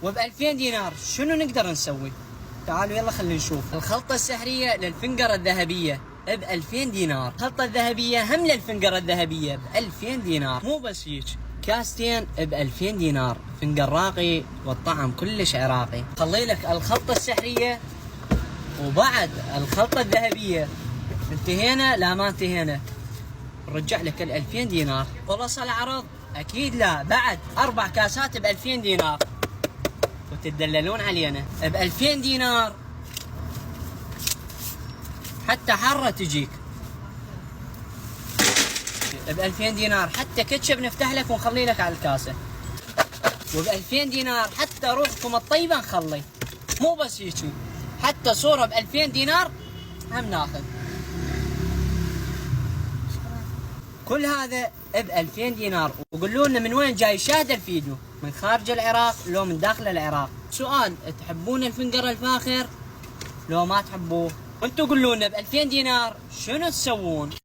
وب2000 دينار شنو نقدر نسوي؟ تعالوا يلا خلينا نشوف. الخلطة السحرية للفنجرة الذهبية ب2000 دينار، الخلطة الذهبية هم للفنجرة الذهبية ب2000 دينار. مو بس هيك، كاستين ب2000 دينار، فنجر راقي والطعم كلش عراقي. خلي لك الخلطة السحرية وبعد الخلطة الذهبية. انتهينا؟ لا ما انتهينا، نرجع لك ال2000 دينار. خلص العرض؟ اكيد لا، بعد 4 كاسات ب2000 دينار وتدللون علينا. ب2000 دينار حتى حرة تجيك، ب2000 دينار حتى كاتشب نفتح لك ونخلي لك على الكاسة، وب2000 دينار حتى روحكم الطيبة نخلي. مو بس هيجي، حتى صورة ب2000 دينار هم ناخذ. كل هذا ب2000 دينار. وقولوا لنا من وين جاي شاهد الفيديو، من خارج العراق لو من داخل العراق. سؤال، تحبون الفنجر الفاخر لو ما تحبوه؟ وانتم قولوا لنا ب2000 دينار شنو تسوون؟